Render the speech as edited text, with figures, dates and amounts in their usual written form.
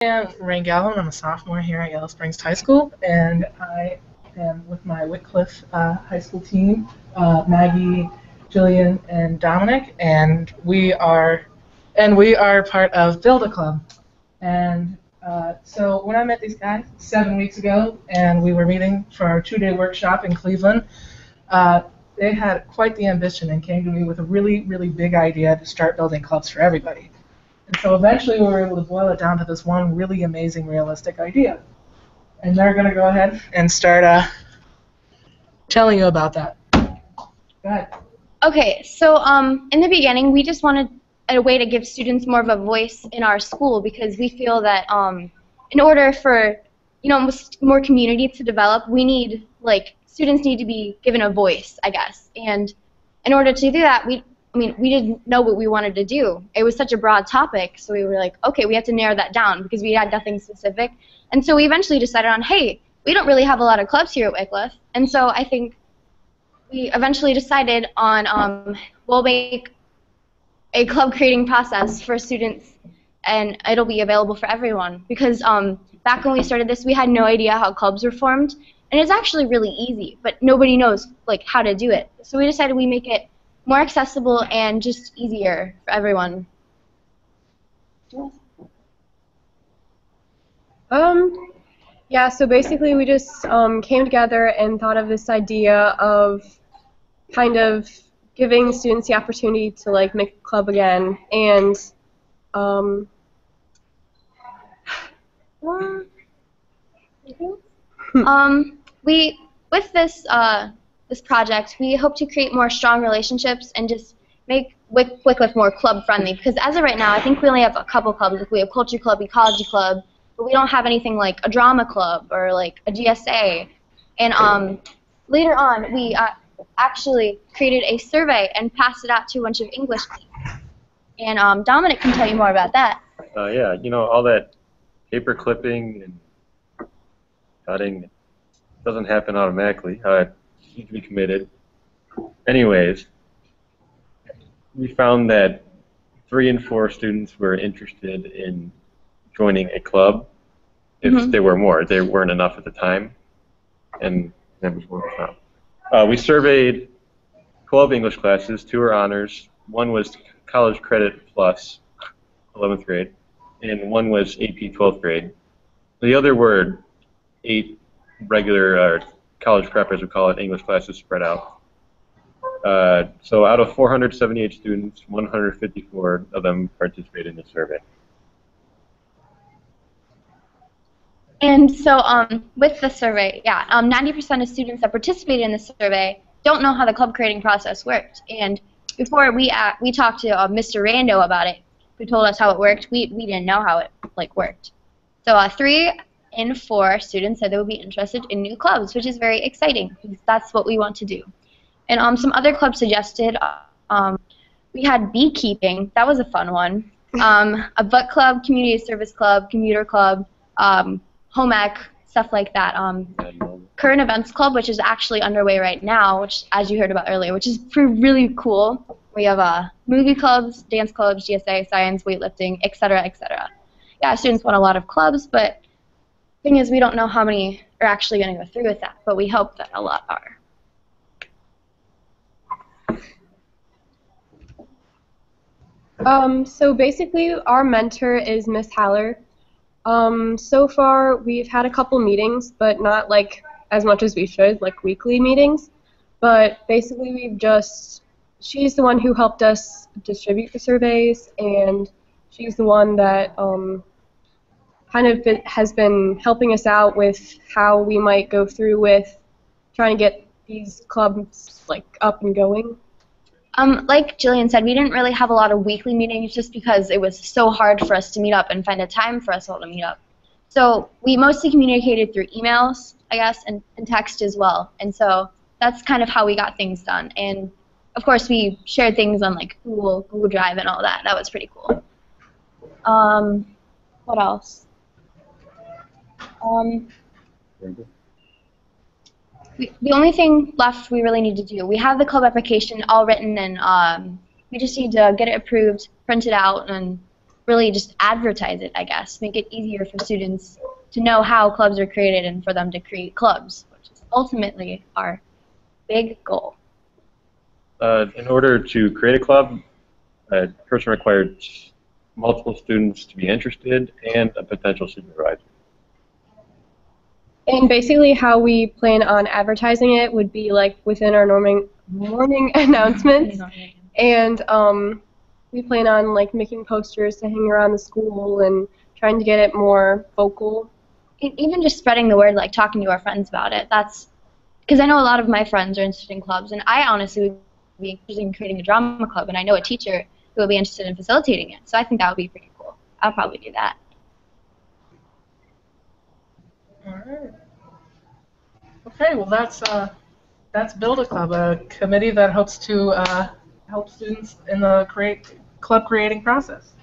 I'm Ray Galvin. I'm a sophomore here at Yellow Springs High School, and I am with my Wickliffe high school team, Maggie, Jillian, and Dominic, and we are part of Build a Club. And so when I met these guys 7 weeks ago, and we were meeting for our 2-day workshop in Cleveland, uh, they had quite the ambition and came to me with a really, really big idea to start building clubs for everybody. And so eventually we were able to boil it down to this one really amazing, realistic idea. And they're going to go ahead and start telling you about that. Go ahead. Okay, so in the beginning, we just wanted a way to give students more of a voice in our school because we feel that in order for more community to develop, we need students need to be given a voice, I guess. And in order to do that, we didn't know what we wanted to do. It was such a broad topic, so we were like, okay, we have to narrow that down because we had nothing specific. And so we eventually decided on, hey, we don't really have a lot of clubs here at Wickliffe, and so I think we eventually decided on we'll make a club creating process for students, and it'll be available for everyone. Because back when we started this, we had no idea how clubs were formed, and it's actually really easy, but nobody knows how to do it. So we decided we make it more accessible and just easier for everyone. Yeah, so basically we just came together and thought of this idea of kind of giving students the opportunity to make a club again, and with this project, we hope to create more strong relationships and just make Wickliffe more club friendly. Because as of right now, I think we only have a couple clubs. We have Culture Club, Ecology Club, but we don't have anything like a drama club or a GSA. And later on, we actually created a survey and passed it out to a bunch of English teams. And Dominic can tell you more about that. Yeah, all that paper clipping and cutting doesn't happen automatically. You need to be committed. Anyways, we found that 3 in 4 students were interested in joining a club if there were more. There weren't enough at the time, and that was what we found. We surveyed 12 English classes. 2 are honors. 1 was college credit plus 11th grade, and 1 was AP 12th grade. The other were 8 regular college prep, as we call it, English classes spread out. So out of 478 students, 154 of them participated in the survey. And so with the survey, 90% of students that participated in the survey don't know how the club creating process worked. And before we talked to Mr. Rando about it, who told us how it worked, we didn't know how it worked. So 3 in 4 students said they would be interested in new clubs, which is very exciting because that's what we want to do. And some other clubs suggested, we had beekeeping. That was a fun one. A book club, community service club, commuter club, home ec, stuff like that. Current events club, which is actually underway right now, which, as you heard about earlier, which is really cool. We have movie clubs, dance clubs, GSA, science, weightlifting, etc., etc. Yeah, students want a lot of clubs, but the thing is we don't know how many are actually going to go through with that, but we hope that a lot are. So basically our mentor is Miss Haller. So far we've had a couple meetings, but not as much as we should, weekly meetings. But basically she's the one who helped us distribute the surveys, and she's the one that has been helping us out with how we might go through with trying to get these clubs up and going. Like Jillian said, we didn't really have a lot of weekly meetings just because it was so hard for us to meet up and find a time for us all to meet up. So we mostly communicated through emails, I guess, and text as well. And so that's kind of how we got things done. And of course, we shared things on Google Drive and all that. That was pretty cool. What else? The only thing left we really need to do, we have the club application all written, and we just need to get it approved, print it out, and really just advertise it, I guess. Make it easier for students to know how clubs are created and for them to create clubs, which is ultimately our big goal. In order to create a club, a person required multiple students to be interested and a potential supervisor. And basically how we plan on advertising it would be like within our morning announcements. And we plan on like making posters to hang around the school and trying to get it more vocal. Even just spreading the word, like talking to our friends about it. That's because I know a lot of my friends are interested in clubs, and I honestly would be interested in creating a drama club, and I know a teacher who would be interested in facilitating it. So I think that would be pretty cool. I'll probably do that. All right. Okay, well that's Build a Club, a committee that hopes to help students in the club creating process.